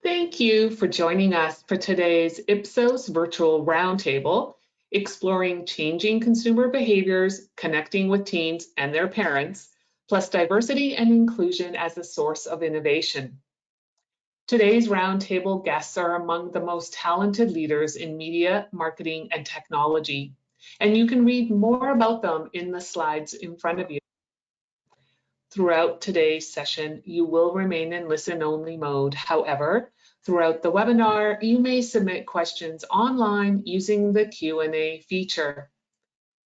Thank you for joining us for today's Ipsos virtual roundtable, exploring changing consumer behaviors, connecting with teens and their parents, plus diversity and inclusion as a source of innovation. Today's roundtable guests are among the most talented leaders in media, marketing, and technology, and you can read more about them in the slides in front of you. Throughout today's session, you will remain in listen-only mode. However, throughout the webinar, you may submit questions online using the Q&A feature.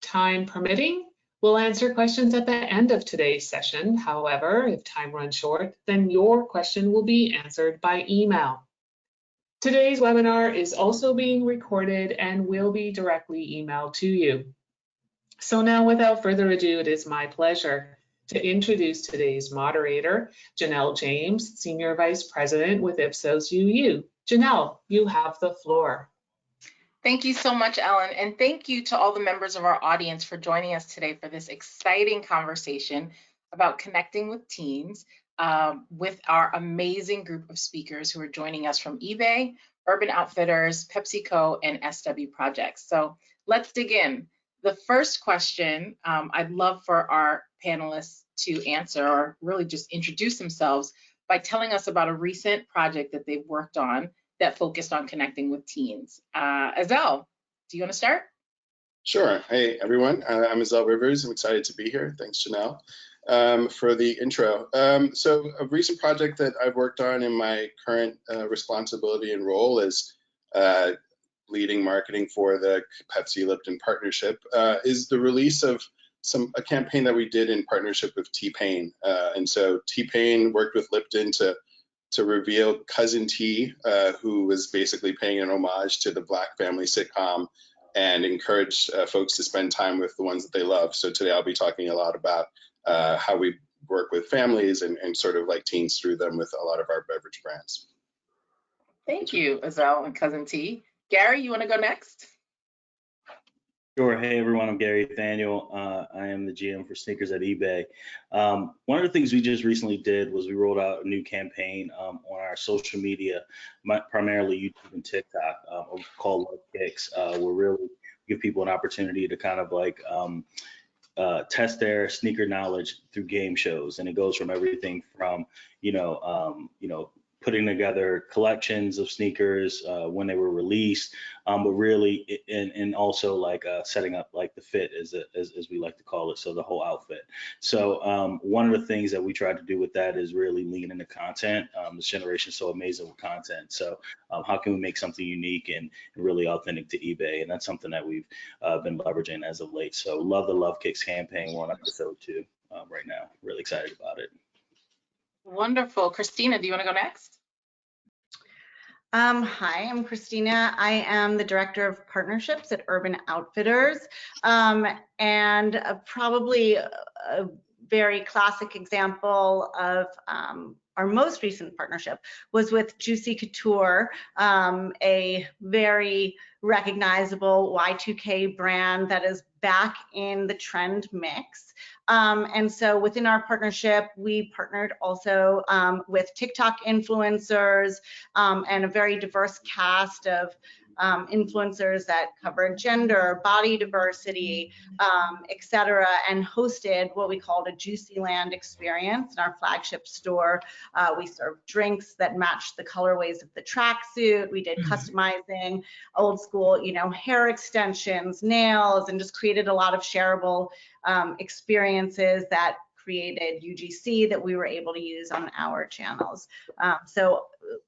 Time permitting, we'll answer questions at the end of today's session. However, if time runs short, then your question will be answered by email. Today's webinar is also being recorded and will be directly emailed to you. So now, without further ado, it is my pleasure to introduce today's moderator, Janelle James, Senior Vice President with Ipsos UU. Janelle, you have the floor. Thank you so much, Ellen, and thank you to all the members of our audience for joining us today for this exciting conversation about connecting with teens with our amazing group of speakers who are joining us from eBay, Urban Outfitters, PepsiCo, and SW Projects. So let's dig in. The first question I'd love for our panelists to answer, or really just introduce themselves by telling us about a recent project that they've worked on that focused on connecting with teens. Azel, do you want to start? Sure. Hey, everyone. I'm Azel Rivers. I'm excited to be here. Thanks, Janelle, for the intro. So a recent project that I've worked on in my current responsibility and role is leading marketing for the Pepsi-Lipton partnership is the release of a campaign that we did in partnership with T-Pain. And so T-Pain worked with Lipton to reveal Cousin T, who was basically paying an homage to the Black family sitcom and encourage folks to spend time with the ones that they love. So today I'll be talking a lot about how we work with families and sort of like teens through them with a lot of our beverage brands. Thank you, Azel and Cousin T. Gary, you want to go next? Sure. Hey, everyone. I'm Gary Nathaniel. I am the GM for sneakers at eBay. One of the things we just recently did was we rolled out a new campaign on our social media, primarily YouTube and TikTok, called Love Kicks. We're really give people an opportunity to kind of like test their sneaker knowledge through game shows, and it goes from everything from putting together collections of sneakers when they were released, but really, and also like setting up like the fit as we like to call it, so the whole outfit. So one of the things that we tried to do with that is really lean into content. This generation is so amazing with content. So how can we make something unique and really authentic to eBay? And that's something that we've been leveraging as of late. So love the Love Kicks campaign. We're on episode 2 right now. Really excited about it. Wonderful. Christina, do you want to go next? Hi, I'm Christina. I am the Director of Partnerships at Urban Outfitters, and probably a very classic example of our most recent partnership was with Juicy Couture, a very recognizable Y2K brand that is back in the trend mix. And so within our partnership, we partnered also with TikTok influencers and a very diverse cast of influencers that cover gender, body diversity, etc., and hosted what we called a Juicy Land experience in our flagship store. We served drinks that matched the colorways of the tracksuit. We did customizing, old school, hair extensions, nails, and just created a lot of shareable experiences that created UGC that we were able to use on our channels. So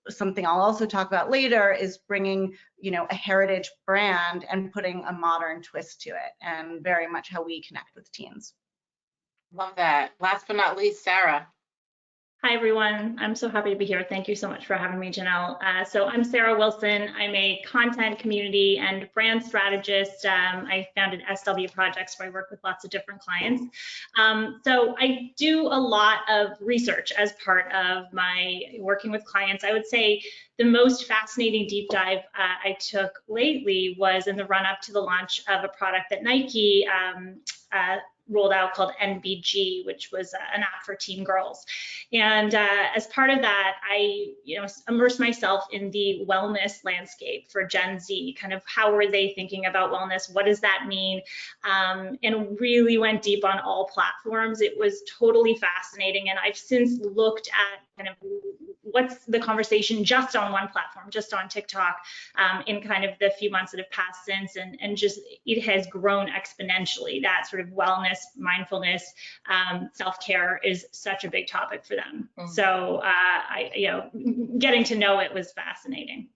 something I'll also talk about later is bringing, a heritage brand and putting a modern twist to it, and very much how we connect with teens. Love that. Last but not least, Sarah. Hi, everyone. I'm so happy to be here. Thank you so much for having me, Janelle. So I'm Sarah Wilson. I'm a content, community, and brand strategist. I founded SW Projects, where I work with lots of different clients. So I do a lot of research as part of my working with clients. I would say the most fascinating deep dive I took lately was in the run-up to the launch of a product that Nike rolled out called NBG, which was an app for teen girls. And as part of that, I immersed myself in the wellness landscape for Gen Z. Kind of how are they thinking about wellness? What does that mean? And really went deep on all platforms. It was totally fascinating. And I've since looked at kind of what's the conversation just on one platform, just on TikTok, in kind of the few months that have passed since, and just it has grown exponentially. That sort of wellness, mindfulness, self-care is such a big topic for them. So getting to know it was fascinating.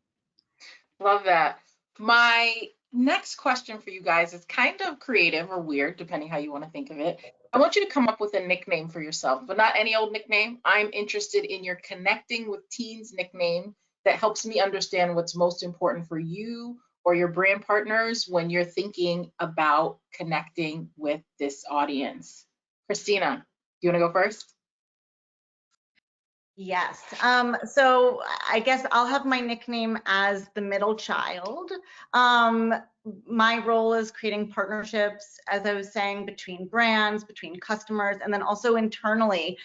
Love that. My next question for you guys is kind of creative or weird, depending how you want to think of it. I want you to come up with a nickname for yourself, but not any old nickname. I'm interested in your Connecting with Teens nickname that helps me understand what's most important for you or your brand partners when you're thinking about connecting with this audience. Christina, do you want to go first? Yes. So I guess I'll have my nickname as the middle child. My role is creating partnerships, as I was saying, between brands, between customers, and then also internally,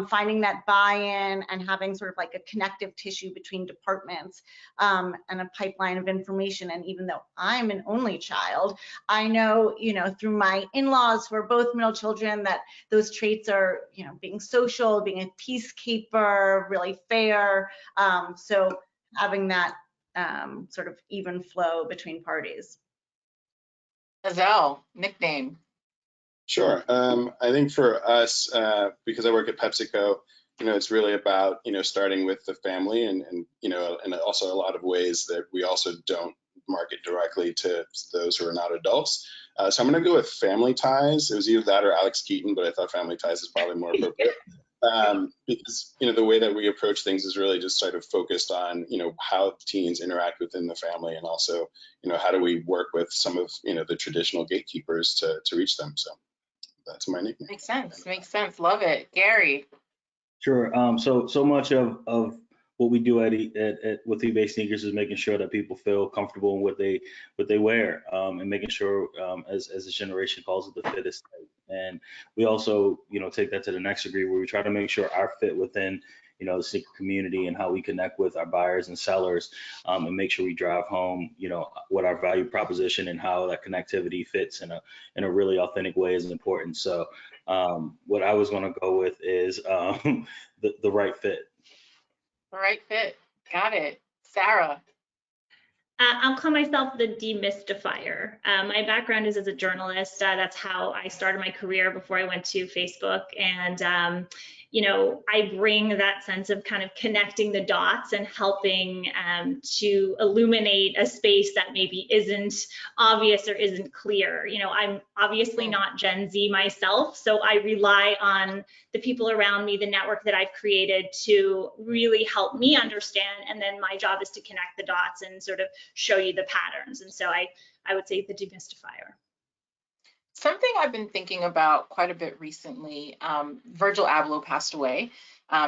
finding that buy-in and having sort of like a connective tissue between departments, and a pipeline of information. And even though I'm an only child, I know, through my in-laws who are both middle children, that those traits are, being social, being a peacekeeper, really fair. So having that sort of even flow between parties. Azelle, nickname. Sure. I think for us, because I work at PepsiCo, it's really about, starting with the family and also a lot of ways that we also don't market directly to those who are not adults. So I'm going to go with family ties. It was either that or Alex Keaton, but I thought family ties is probably more appropriate. Because, the way that we approach things is really just sort of focused on, how teens interact within the family, and also, how do we work with some of, the traditional gatekeepers to reach them. So that's my nickname. Makes sense. Makes sense. Love it. Gary. Sure. So much of what we do at with eBay Sneakers is making sure that people feel comfortable in what they wear, and making sure, as this generation calls it, the fit is tight. And we also, take that to the next degree, where we try to make sure our fit within, the sneaker community and how we connect with our buyers and sellers, and make sure we drive home, what our value proposition and how that connectivity fits in a really authentic way is important. So what I was going to go with is the right fit. The right fit. Got it. Sarah. I'll call myself the Demystifier. My background is as a journalist. That's how I started my career before I went to Facebook. And, I bring that sense of kind of connecting the dots and helping to illuminate a space that maybe isn't obvious or isn't clear. I'm obviously not Gen Z myself, so I rely on the people around me, the network that I've created, to really help me understand. And then my job is to connect the dots and sort of show you the patterns. And so I would say the Demystifier. Something I've been thinking about quite a bit recently, Virgil Abloh passed away.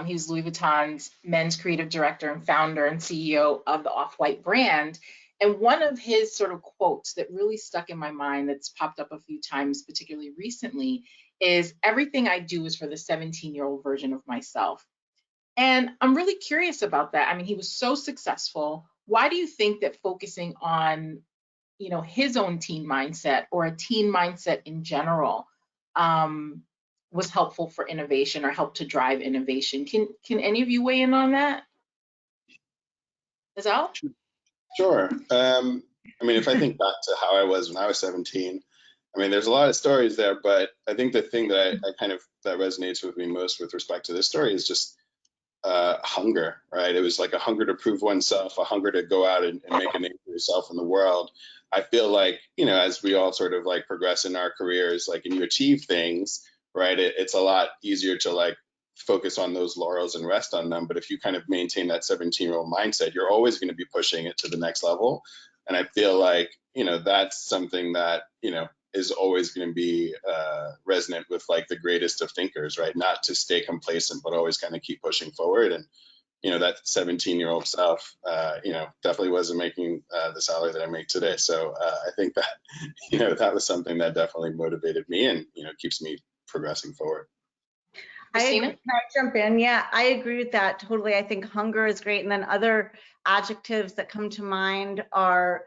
He was Louis Vuitton's men's creative director and founder and CEO of the Off-White brand. And one of his sort of quotes that really stuck in my mind, that's popped up a few times, particularly recently, is "Everything I do is for the 17-year-old version of myself." And I'm really curious about that. I mean, he was so successful. Why do you think that focusing on his own teen mindset, or a teen mindset in general, was helpful for innovation or helped to drive innovation? Can any of you weigh in on that? Azelle? Sure. If I think back to how I was when I was 17, there's a lot of stories there, but I think the thing that that resonates with me most with respect to this story is just hunger, right? It was like a hunger to prove oneself, a hunger to go out and make a name for yourself in the world. I feel like, as we all sort of like progress in our careers, like, and you achieve things, right? It's a lot easier to like focus on those laurels and rest on them. But if you kind of maintain that 17-year-old mindset, you're always going to be pushing it to the next level. And I feel like, that's something that, is always going to be resonant with like the greatest of thinkers, right? Not to stay complacent, but always kind of keep pushing forward. And that 17-year-old self, definitely wasn't making the salary that I make today. So I think that, that was something that definitely motivated me and, keeps me progressing forward. Christina? Can I jump in? Yeah, I agree with that totally. I think hunger is great. And then other adjectives that come to mind are,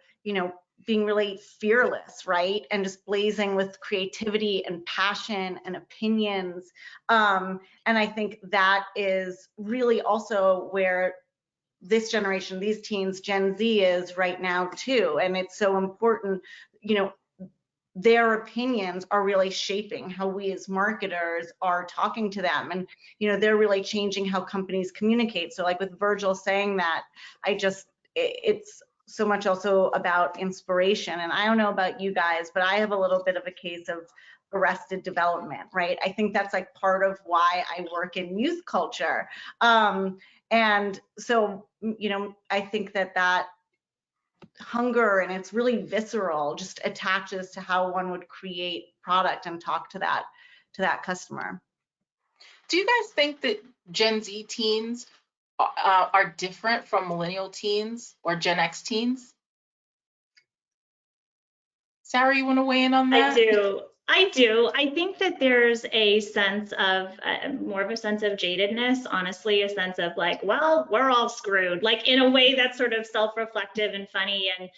being really fearless, right? And just blazing with creativity and passion and opinions. And I think that is really also where this generation, these teens, Gen Z is right now too. And it's so important, their opinions are really shaping how we as marketers are talking to them. And, they're really changing how companies communicate. So like with Virgil saying that, it's so much also about inspiration. And I don't know about you guys, but I have a little bit of a case of arrested development, right? I think that's like part of why I work in youth culture. And so, I think that hunger, and it's really visceral, just attaches to how one would create product and talk to that customer. Do you guys think that Gen Z teens are different from millennial teens or Gen X teens? Sarah, you want to weigh in on that? I do. I think that there's a sense of more of a sense of jadedness, honestly, a sense of like, well, we're all screwed, like in a way that's sort of self-reflective and funny and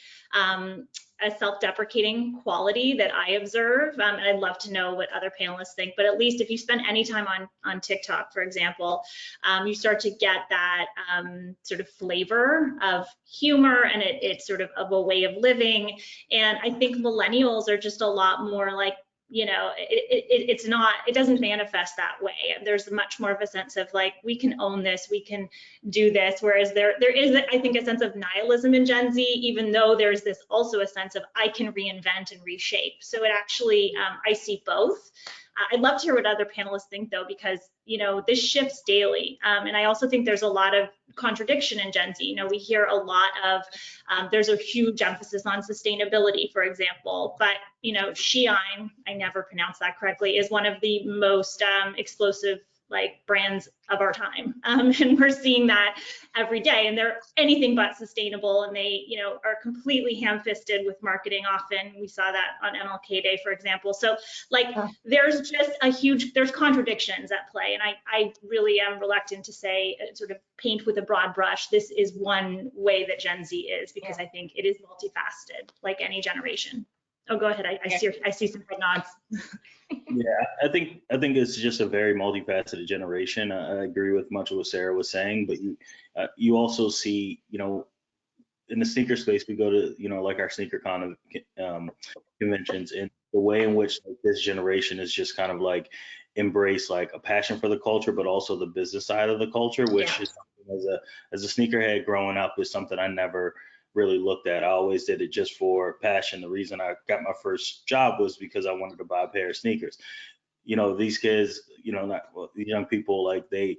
a self-deprecating quality that I observe. And I'd love to know what other panelists think, but at least if you spend any time on TikTok, for example, you start to get that sort of flavor of humor, and it's sort of a way of living. And I think millennials are just a lot more like, it doesn't manifest that way. There's much more of a sense of like, we can own this, we can do this. Whereas there is, I think, a sense of nihilism in Gen Z, even though there's this also a sense of I can reinvent and reshape. So it actually, I see both. I'd love to hear what other panelists think though, because, this shifts daily. And I also think there's a lot of contradiction in Gen Z. We hear a lot of, there's a huge emphasis on sustainability, for example, but, Shein, I never pronounce that correctly, is one of the most explosive brands of our time. And we're seeing that every day, and they're anything but sustainable, and they, are completely ham-fisted with marketing often. We saw that on MLK Day, for example. So there's just there's contradictions at play. And I really am reluctant to say, sort of paint with a broad brush, this is one way that Gen Z is, because I think it is multifaceted, like any generation. Oh, go ahead. I see some head nods. Yeah, I think it's just a very multifaceted generation. I agree with much of what Sarah was saying, but you also see, in the sneaker space, we go to, like our sneaker conventions, and the way in which this generation is just kind of like embrace like a passion for the culture, but also the business side of the culture, which is something as a sneakerhead growing up is something I never really looked at. I always did it just for passion. The reason I got my first job was because I wanted to buy a pair of sneakers. These kids, the young people, like they're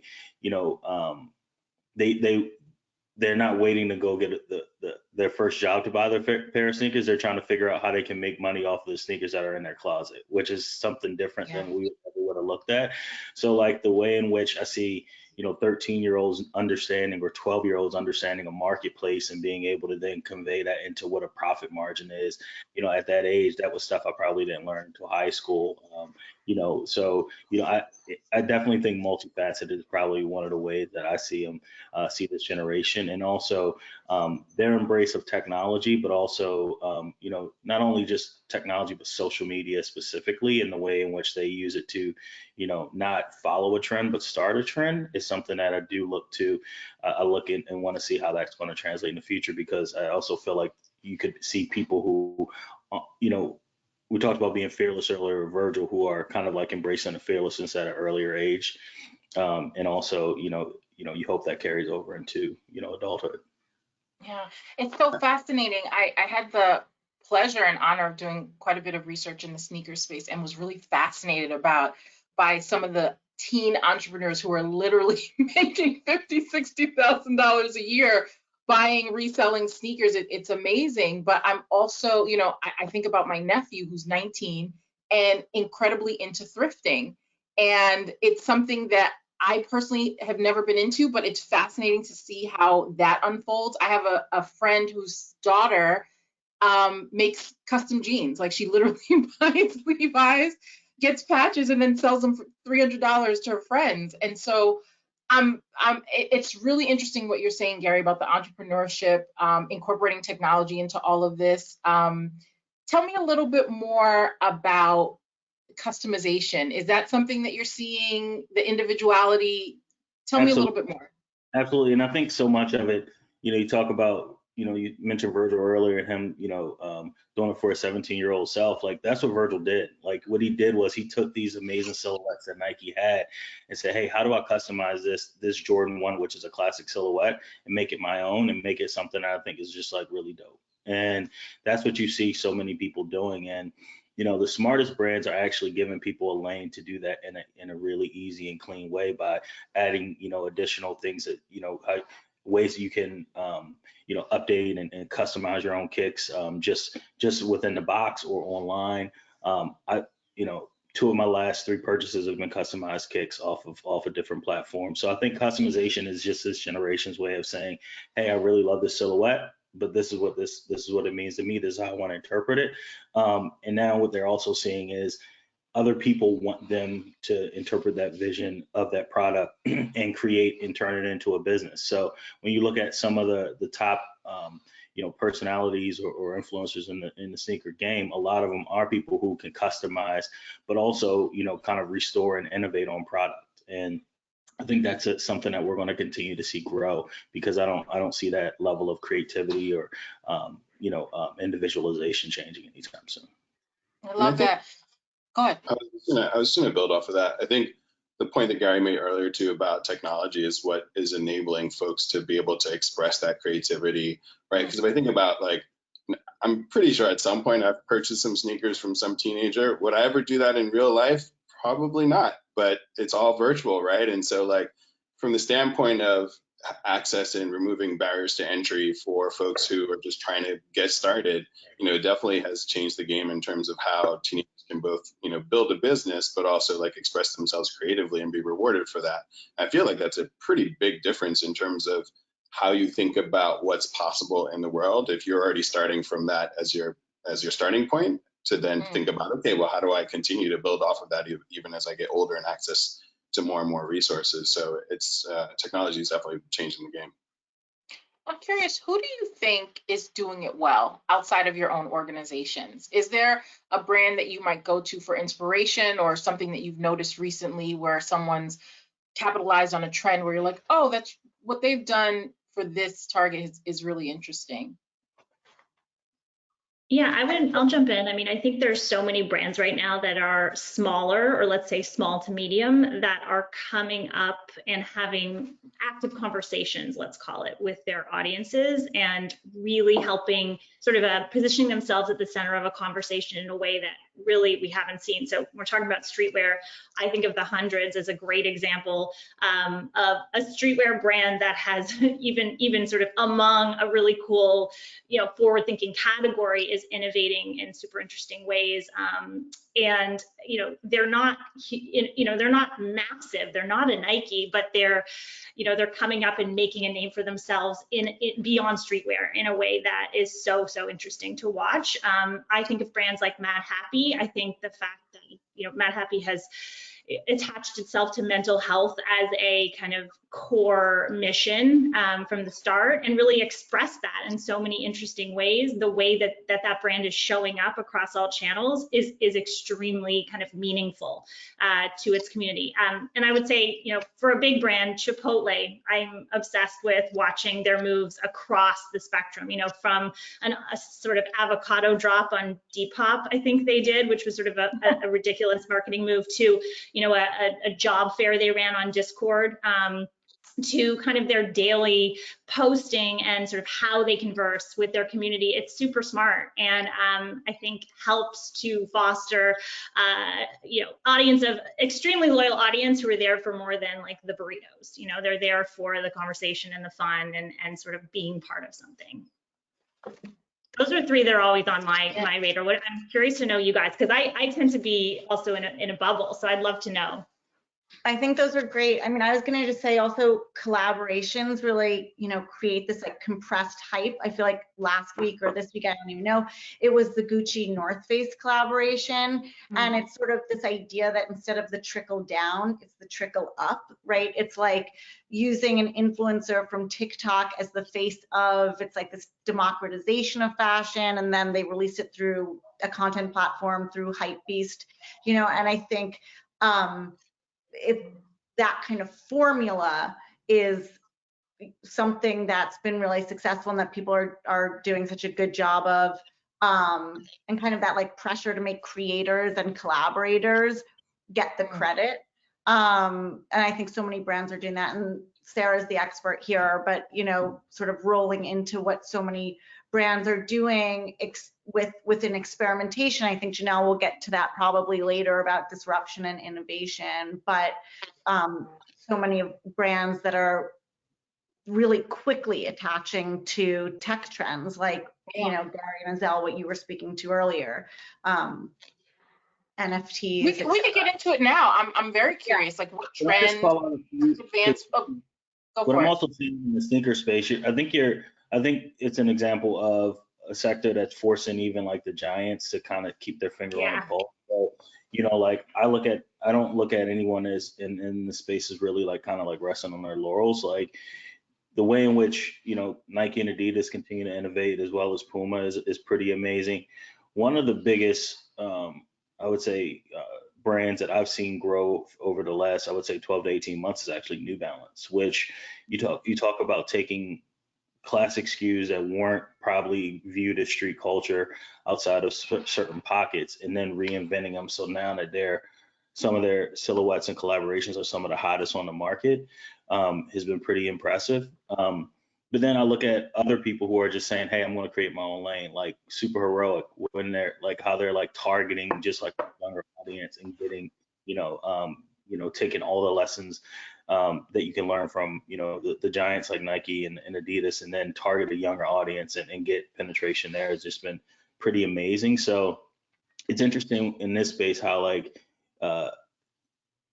not waiting to go get their first job to buy their pair of sneakers. They're trying to figure out how they can make money off of the sneakers that are in their closet, which is something different than we would have looked at. So like the way in which I see 13-year-olds understanding or 12-year-olds understanding a marketplace and being able to then convey that into what a profit margin is, at that age, that was stuff I probably didn't learn until high school. I definitely think multifaceted is probably one of the ways that I see them, see this generation, and also their embrace of technology, but also, not only just technology, but social media specifically, and the way in which they use it to, not follow a trend, but start a trend is something that I do look to. I look in and want to see how that's going to translate in the future, because I also feel like you could see people who, we talked about being fearless earlier, Virgil, who are kind of like embracing the fearlessness at an earlier age. And also, you hope that carries over into, adulthood. Yeah, it's so fascinating. I had the pleasure and honor of doing quite a bit of research in the sneaker space, and was really fascinated by some of the teen entrepreneurs who are literally making $50,000, $60,000 a year buying, reselling sneakers. It's amazing. But I'm also, I think about my nephew who's 19 and incredibly into thrifting. And it's something that I personally have never been into, but it's fascinating to see how that unfolds. I have a friend whose daughter makes custom jeans. Like she literally buys Levi's, gets patches, and then sells them for $300 to her friends. And so it's really interesting what you're saying, Gary, about the entrepreneurship, incorporating technology into all of this. Tell me a little bit more about customization. Is that something that you're seeing, the individuality? Tell me a little bit more. Absolutely. And I think so much of it, you talk about, you mentioned Virgil earlier and him, doing it for a 17-year-old self. Like that's what Virgil did. Like what he did was he took these amazing silhouettes that Nike had and said, hey, how do I customize this Jordan 1, which is a classic silhouette, and make it my own and make it something I think is just like really dope. And that's what you see so many people doing. And the smartest brands are actually giving people a lane to do that in a really easy and clean way by adding, additional things that, ways that you can, update and customize your own kicks just within the box or online. Two of my last 3 purchases have been customized kicks off of different platforms. So I think customization is just this generation's way of saying, hey, I really love this silhouette, but this is what it means to me. This is how I want to interpret it. And now what they're also seeing is other people want them to interpret that vision of that product and create and turn it into a business. So when you look at some of the top personalities or influencers in the sneaker game, a lot of them are people who can customize, but also kind of restore and innovate on product. And I think that's something that we're going to continue to see grow, because I don't see that level of creativity or individualization changing anytime soon. I love that. Go ahead. I was going to build off of that. I think the point that Gary made earlier too about technology is what is enabling folks to be able to express that creativity, right? Because if I think about, like, I'm pretty sure at some point I've purchased some sneakers from some teenager. Would I ever do that in real life? Probably not, but it's all virtual, right? And so, like, from the standpoint of access and removing barriers to entry for folks who are just trying to get started, it definitely has changed the game in terms of how teenagers can both, build a business, but also like express themselves creatively and be rewarded for that. I feel like that's a pretty big difference in terms of how you think about what's possible in the world if you're already starting from that as your starting point, to then think about, okay, well, how do I continue to build off of that even as I get older and access to more and more resources? So it's technology is definitely changing the game. I'm curious, who do you think is doing it well outside of your own organizations? Is there a brand that you might go to for inspiration, or something that you've noticed recently where someone's capitalized on a trend where you're like, oh, that's what they've done for this target is really interesting? Yeah, I'll jump in. I mean, I think there's so many brands right now that are smaller, or let's say small to medium, that are coming up and having active conversations, let's call it, with their audiences, and really helping sort of positioning themselves at the center of a conversation in a way that really we haven't seen. So we're talking about streetwear. I think of the Hundreds as a great example of a streetwear brand that has even sort of among a really cool, forward-thinking category, is innovating in super interesting ways. And they're not massive. They're not a Nike, but they're coming up and making a name for themselves in beyond streetwear in a way that is so interesting to watch. I think of brands like Mad Happy. I think the fact that Mad Happy has attached itself to mental health as a kind of core mission from the start, and really expressed that in so many interesting ways. The way that brand is showing up across all channels is extremely kind of meaningful to its community. And I would say, for a big brand, Chipotle, I'm obsessed with watching their moves across the spectrum, from a sort of avocado drop on Depop, I think they did, which was sort of a ridiculous marketing move, to a job fair they ran on Discord, to kind of their daily posting and sort of how they converse with their community. It's super smart, and I think helps to foster, audience of extremely loyal audience who are there for more than like the burritos. They're there for the conversation and the fun and sort of being part of something. Those are 3 that are always on my radar. I'm curious to know you guys, because I tend to be also in a bubble, so I'd love to know. I think those are great. I mean, I was going to just say also collaborations really, create this like compressed hype. I feel like last week or this week, I don't even know, it was the Gucci North Face collaboration. And it's sort of this idea that instead of the trickle down, it's the trickle up, right? It's like using an influencer from TikTok as the face of, it's like this democratization of fashion. And then they release it through a content platform through Hypebeast, and I think, if that kind of formula is something that's been really successful and that people are doing such a good job of, and kind of that like pressure to make creators and collaborators get the credit. And I think so many brands are doing that, and Sarah's the expert here, but sort of rolling into what so many brands are doing within experimentation. I think Janelle will get to that probably later about disruption and innovation, but so many of brands that are really quickly attaching to tech trends like, Gary and Azelle, what you were speaking to earlier. NFTs. We can get into it now. I'm very curious, like what trend advanced. Go But for I'm it. also seeing in the sneaker space, I think it's an example of a sector that's forcing even like the giants to kind of keep their finger on the pulse. So, like I don't look at anyone as in the space as really like kind of like resting on their laurels. Like the way in which, Nike and Adidas continue to innovate as well as Puma is pretty amazing. One of the biggest, I would say, brands that I've seen grow over the last, I would say 12 to 18 months is actually New Balance, which you talk about taking classic SKUs that weren't probably viewed as street culture outside of certain pockets and then reinventing them. So now that some of their silhouettes and collaborations are some of the hottest on the market, has been pretty impressive. But then I look at other people who are just saying, hey, I'm going to create my own lane, like Super Heroic, when they're like how they're like targeting just like a younger audience and getting, taking all the lessons that you can learn from, the giants like Nike and Adidas, and then target a younger audience and get penetration there has just been pretty amazing. So it's interesting in this space how like,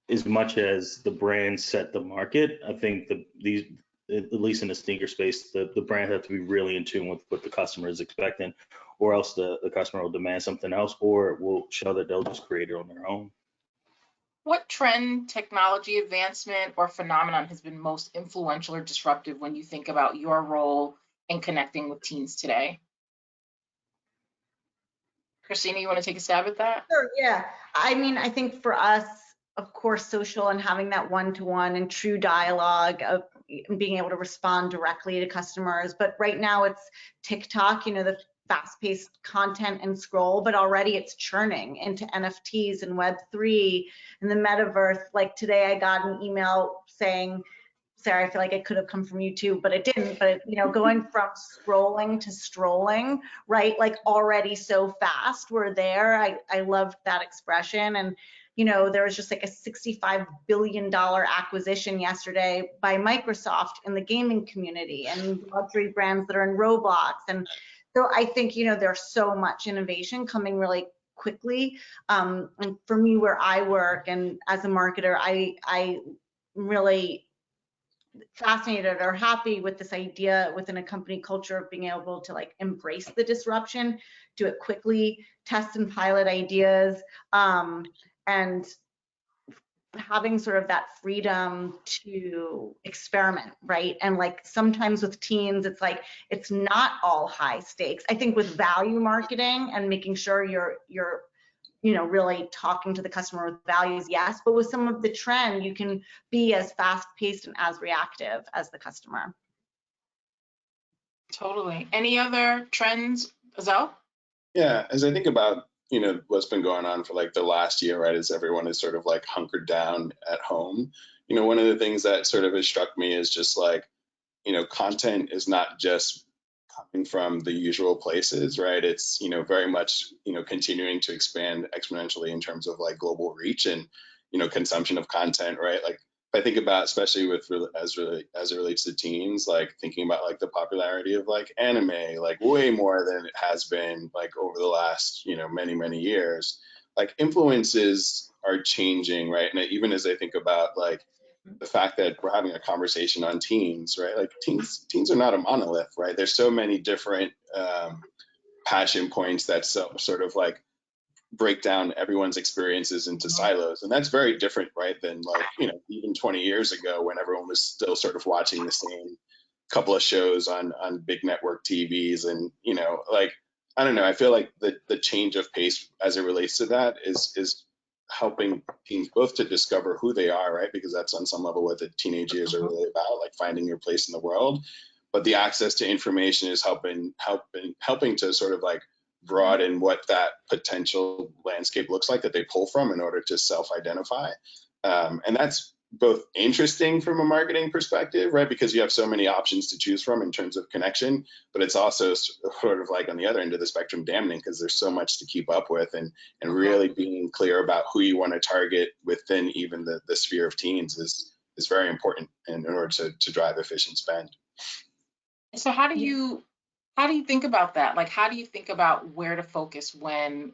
as much as the brands set the market, I think at least in the sneaker space, the brands have to be really in tune with what the customer is expecting, or else the customer will demand something else, or will show that they'll just create it on their own. What trend, technology advancement, or phenomenon has been most influential or disruptive when you think about your role in connecting with teens today? Christina, you want to take a stab at that? Sure, yeah. I mean, I think for us, of course, social and having that one-to-one and true dialogue of being able to respond directly to customers. But right now it's TikTok, the fast-paced content and scroll, but already it's churning into NFTs and Web3 and the metaverse. Like today I got an email saying, Sarah, I feel like it could have come from you too, but it didn't. But going from scrolling to strolling, right? Like already so fast, we're there. I loved that expression. And there was just like a $65 billion acquisition yesterday by Microsoft in the gaming community and luxury brands that are in Roblox. And so I think, there's so much innovation coming really quickly. And for me, where I work and as a marketer, I really fascinated or happy with this idea within a company culture of being able to like embrace the disruption, do it quickly, test and pilot ideas, and having sort of that freedom to experiment, right? And like sometimes with teens, it's like, it's not all high stakes. I think with value marketing and making sure you're really talking to the customer with values, yes, but with some of the trend, you can be as fast-paced and as reactive as the customer. Totally. Any other trends, Azelle? Yeah, as I think about, what's been going on for like the last year, right, as everyone is sort of like hunkered down at home, one of the things that sort of has struck me is just like, content is not just coming from the usual places, right? It's, very much, continuing to expand exponentially in terms of like global reach and, consumption of content, right? Like if I think about, especially as it relates to teens, like thinking about like the popularity of like anime, like way more than it has been like over the last, many, many years. like influences are changing, right? And even as I think about like the fact that we're having a conversation on teens, right? Like teens are not a monolith, right? There's so many different passion points that sort of like break down everyone's experiences into silos, and that's very different, right, than like, you know, even 20 years ago when everyone was still sort of watching the same couple of shows on big network TVs. And, you know, like, I don't know, I feel like the change of pace as it relates to that is helping teens both to discover who they are, right, because that's on some level what the teenage years are really about, like finding your place in the world. But the access to information is helping to sort of like broaden what that potential landscape looks like that they pull from in order to self-identify. And that's both interesting from a marketing perspective, right? Because you have so many options to choose from in terms of connection, but it's also sort of like on the other end of the spectrum damning, because there's so much to keep up with, and really being clear about who you want to target within even the sphere of teens is very important in order to drive efficient spend. So how do you think about that? Like, how do you think about where to focus when,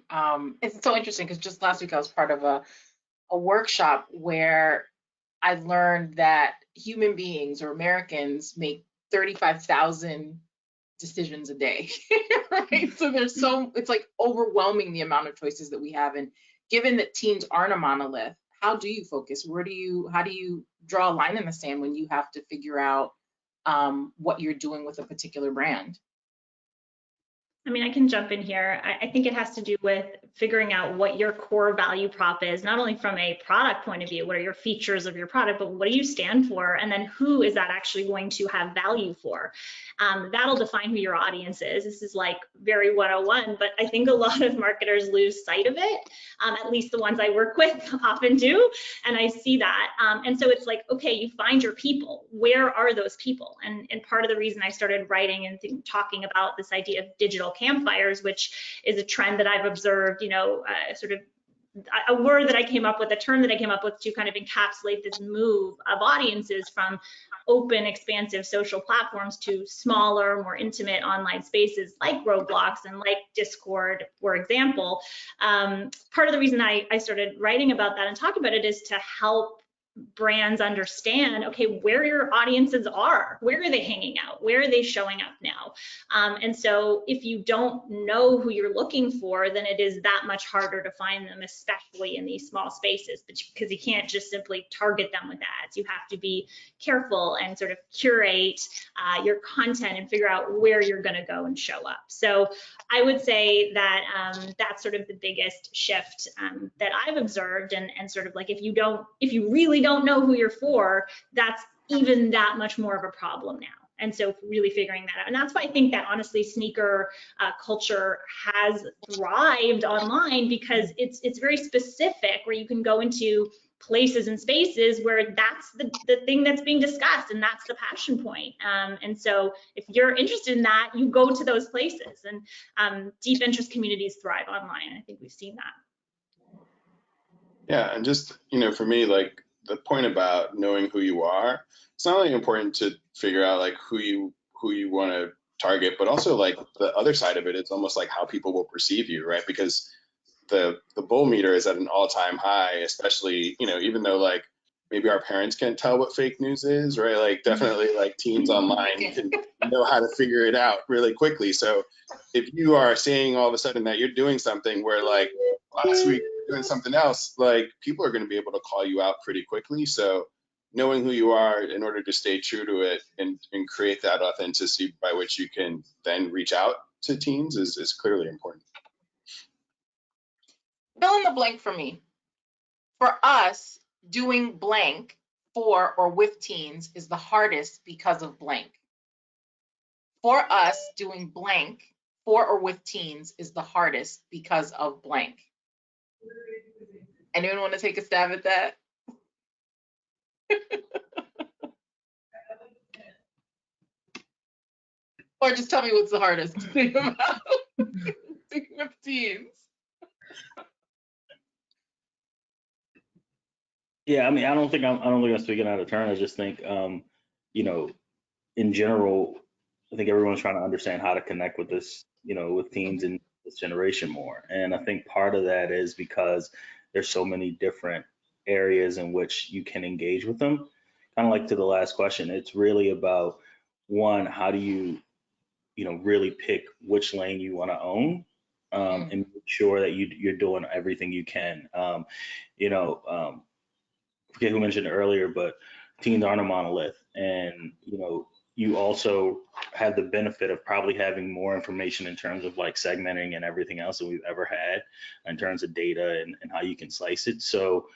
it's so interesting because just last week I was part of a workshop where I learned that human beings or Americans make 35,000 decisions a day, right? So it's like overwhelming the amount of choices that we have. And given that teens aren't a monolith, how do you focus? How do you draw a line in the sand when you have to figure out what you're doing with a particular brand? I mean, I can jump in here. I think it has to do with figuring out what your core value prop is, not only from a product point of view, what are your features of your product, but what do you stand for? And then who is that actually going to have value for? That'll define who your audience is. This is like very 101, but I think a lot of marketers lose sight of it. At least the ones I work with often do. And I see that. And so it's like, okay, you find your people. Where are those people? And part of the reason I started writing and talking about this idea of digital campfires, which is a trend that I've observed, you know, sort of a word that I came up with, a term that I came up with to kind of encapsulate this move of audiences from open, expansive social platforms to smaller, more intimate online spaces like Roblox and like Discord, for example. Part of the reason I started writing about that and talking about it is to help brands understand, okay, where your audiences are, where are they hanging out, where are they showing up now? And so if you don't know who you're looking for, then it is that much harder to find them, especially in these small spaces, because you can't just simply target them with ads. You have to be careful and sort of curate your content and figure out where you're going to go and show up. So I would say that that's sort of the biggest shift that I've observed, and sort of like if you really don't know who you're for, that's even that much more of a problem now. And so really figuring that out. And that's why I think that honestly sneaker culture has thrived online, because it's very specific, where you can go into places and spaces where that's the thing that's being discussed, and that's the passion point. And so if you're interested in that, you go to those places, and deep interest communities thrive online. I think we've seen that. Yeah, and just, you know, for me, like the point about knowing who you are, it's not only important to figure out like who you want to target, but also like the other side of it, it's almost like how people will perceive you, right? Because the bull meter is at an all-time high, especially, you know, even though like maybe our parents can't tell what fake news is, right? Like definitely like teens online can know how to figure it out really quickly. So if you are seeing all of a sudden that you're doing something where like last week doing something else, like people are going to be able to call you out pretty quickly. So knowing who you are in order to stay true to it and create that authenticity by which you can then reach out to teens is clearly important. Fill in the blank for me. For us, doing blank for or with teens is the hardest because of blank. For us, doing blank for or with teens is the hardest because of blank. Anyone want to take a stab at that? Or just tell me what's the hardest thing about with teens. Yeah, I mean, I don't think I'm speaking out of turn. I just think, you know, in general, I think everyone's trying to understand how to connect with this, you know, with teens, and this generation more. And I think part of that is because there's so many different areas in which you can engage with them. Kind of like to the last question, it's really about, one, how do you really pick which lane you want to own, and make sure that you're doing everything you can. Forget who mentioned it earlier, but teens aren't a monolith, and you also have the benefit of probably having more information in terms of like segmenting and everything else that we've ever had in terms of data and how you can slice it. So,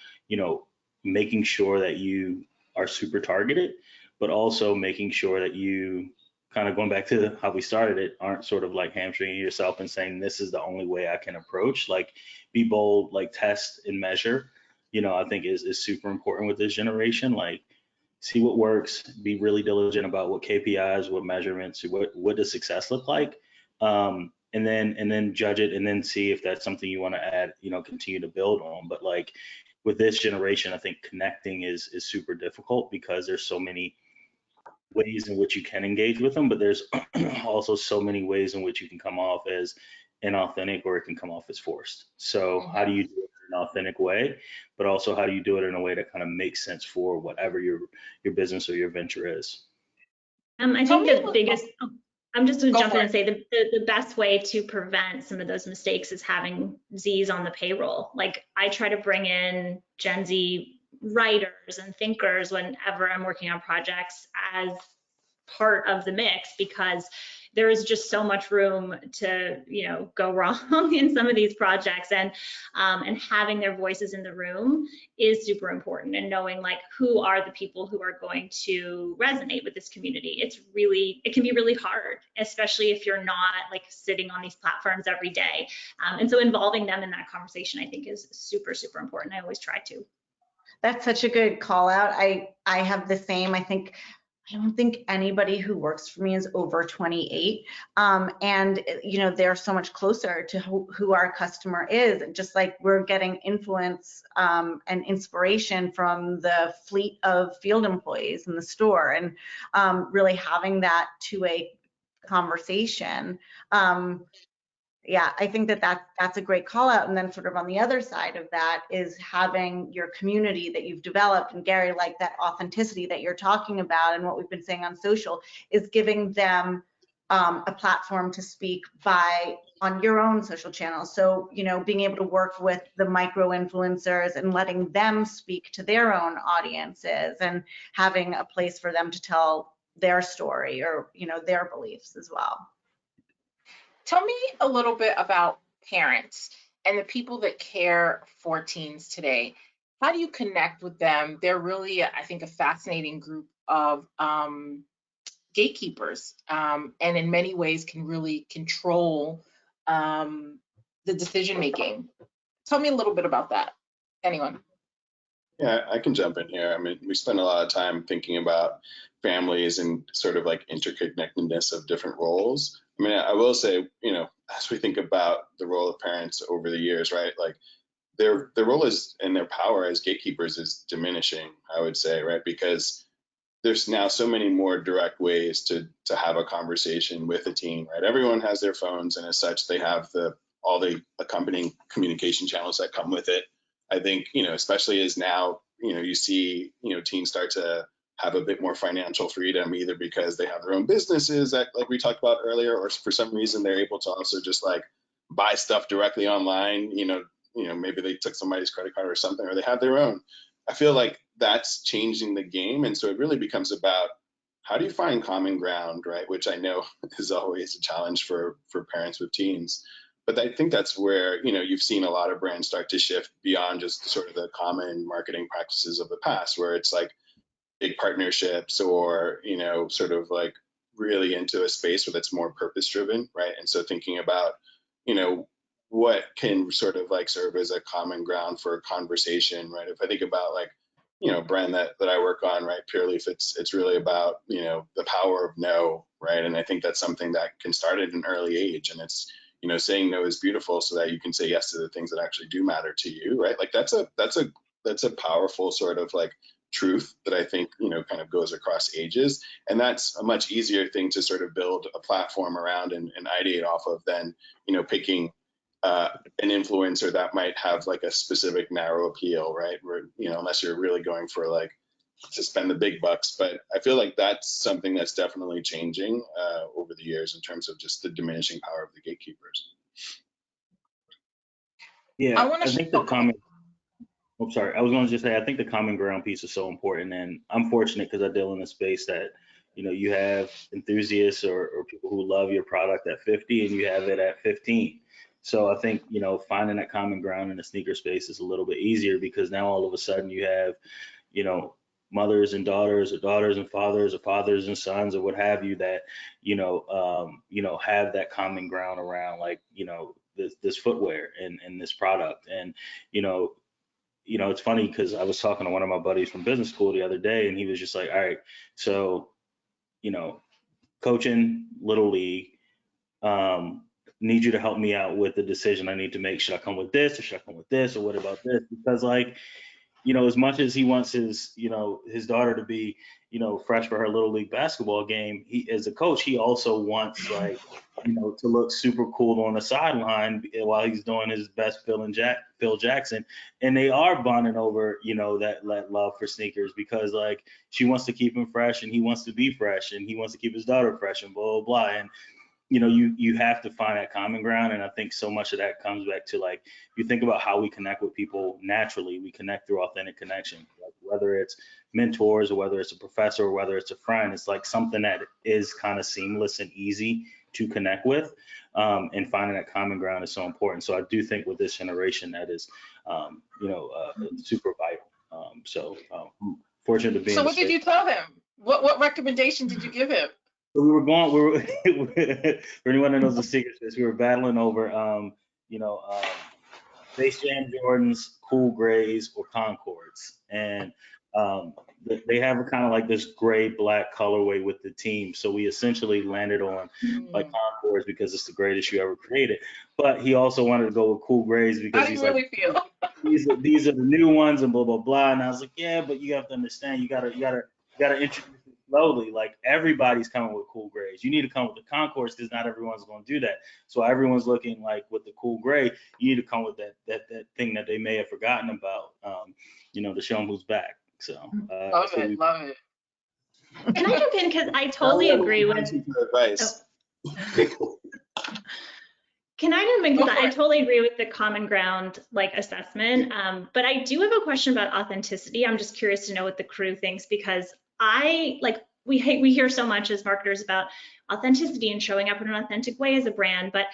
making sure that you are super targeted, but also making sure that you, kind of going back to how we started it, aren't sort of like hamstringing yourself and saying, this is the only way I can approach. Like, be bold, like test and measure, I think is super important with this generation. Like, see what works, be really diligent about what KPIs, what measurements, what does success look like, and then judge it, and then see if that's something you want to add, continue to build on. But like with this generation, I think connecting is super difficult because there's so many ways in which you can engage with them, but there's also so many ways in which you can come off as inauthentic, or it can come off as forced. So how do you do it in an authentic way, but also how do you do it in a way that kind of makes sense for whatever your business or your venture is? I think the biggest, I'm just going to jump in and say the best way to prevent some of those mistakes is having Zs on the payroll. Like, I try to bring in Gen Z writers and thinkers whenever I'm working on projects as part of the mix, because there is just so much room to go wrong in some of these projects, and having their voices in the room is super important, and knowing like who are the people who are going to resonate with this community. It can be really hard, especially if you're not like sitting on these platforms every day, and so involving them in that conversation, I think, is super, super important. I always try to. That's such a good call out. I have the same. I don't think anybody who works for me is over 28. And they're so much closer to who our customer is. Just like we're getting influence and inspiration from the fleet of field employees in the store, and really having that two-way conversation. Yeah, I think that's a great call out. And then sort of on the other side of that is having your community that you've developed. And Gary, like that authenticity that you're talking about, and what we've been saying on social, is giving them a platform to speak on your own social channels. So, being able to work with the micro influencers and letting them speak to their own audiences, and having a place for them to tell their story or, their beliefs as well. Tell me a little bit about parents and the people that care for teens today. How do you connect with them? They're really, I think, a fascinating group of gatekeepers, and in many ways can really control the decision making. Tell me a little bit about that. Anyone? Yeah, I can jump in here. I mean, we spend a lot of time thinking about families and sort of like interconnectedness of different roles. I mean, I will say, as we think about the role of parents over the years, right? Like their role is, and their power as gatekeepers is diminishing, I would say, right? Because there's now so many more direct ways to have a conversation with a teen, right? Everyone has their phones, and as such, they have all the accompanying communication channels that come with it. I think, especially as now, you see, teens start to have a bit more financial freedom, either because they have their own businesses that, like we talked about earlier, or for some reason they're able to also just like buy stuff directly online. Maybe they took somebody's credit card or something, or they have their own. I feel like that's changing the game, and so it really becomes about how do you find common ground, right? Which I know is always a challenge for parents with teens. But I think that's where, you've seen a lot of brands start to shift beyond just sort of the common marketing practices of the past, where it's like big partnerships or, sort of like really into a space where that's more purpose driven, right? And so thinking about, what can sort of like serve as a common ground for a conversation, right? If I think about like, a brand that I work on, right, Pure Leaf, it's really about, the power of no, right? And I think that's something that can start at an early age, and it's, saying no is beautiful so that you can say yes to the things that actually do matter to you, right? Like that's a powerful sort of like truth that I think, kind of goes across ages. And that's a much easier thing to sort of build a platform around and ideate off of than, picking, an influencer that might have like a specific narrow appeal, right? Where, unless you're really going for like to spend the big bucks. But I feel like that's something that's definitely changing over the years in terms of just the diminishing power of the gatekeepers. Yeah, I think the common. I'm sorry. I was going to just say I think the common ground piece is so important, and I'm fortunate because I deal in a space that you have enthusiasts or people who love your product at 50, and you have it at 15. So I think finding that common ground in the sneaker space is a little bit easier because now all of a sudden you have mothers and daughters, or daughters and fathers, or fathers and sons, or what have you, that have that common ground around like this footwear and this product. And it's funny because I was talking to one of my buddies from business school the other day, and he was just like, all right, so coaching little league, need you to help me out with the decision I need to make. Should I come with this, or should I come with this, or what about this? Because like as much as he wants his daughter to be fresh for her little league basketball game, he, as a coach, he also wants like to look super cool on the sideline while he's doing his best Phil Jackson. And they are bonding over that love for sneakers, because like she wants to keep him fresh and he wants to be fresh and he wants to keep his daughter fresh and blah blah blah. And you have to find that common ground. And I think so much of that comes back to like, you think about how we connect with people naturally, we connect through authentic connection, like whether it's mentors or whether it's a professor or whether it's a friend. It's like something that is kind of seamless and easy to connect with, and finding that common ground is so important. So I do think with this generation that is, super vital. So I'm fortunate to be in So this what did space. you tell him? What recommendation did you give him? So for anyone that knows the secret space, we were battling over, Space Jam Jordans, Cool Grays, or Concords. And they have a kind of like this gray black colorway with the team. So we essentially landed on like Concords because it's the greatest you ever created. But he also wanted to go with Cool Grays because he's like, feel? these are the new ones and blah blah blah. And I was like, yeah, but you have to understand, you gotta introduce it slowly. Like everybody's coming with Cool Grays. You need to come with the Concords because not everyone's going to do that. So everyone's looking like with the Cool Gray. You need to come with that thing that they may have forgotten about, to show them who's back. So Love it. Can I jump in, because I totally agree with advice. Can I jump in, because I totally agree with the common ground like assessment, but I do have a question about authenticity. I'm just curious to know what the crew thinks, because we hear so much as marketers about authenticity and showing up in an authentic way as a brand, but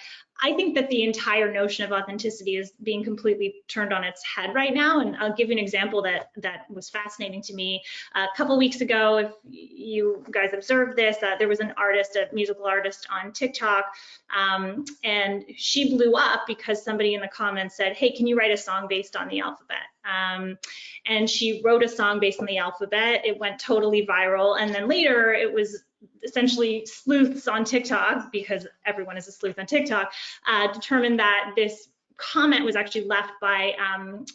I think that the entire notion of authenticity is being completely turned on its head right now. And I'll give you an example that was fascinating to me. A couple weeks ago, if you guys observed this, there was an artist, a musical artist on TikTok, and she blew up because somebody in the comments said, hey, can you write a song based on the alphabet? And she wrote a song based on the alphabet. It went totally viral. And then later it was essentially sleuths on TikTok, because everyone is a sleuth on TikTok, determined that this comment was actually left by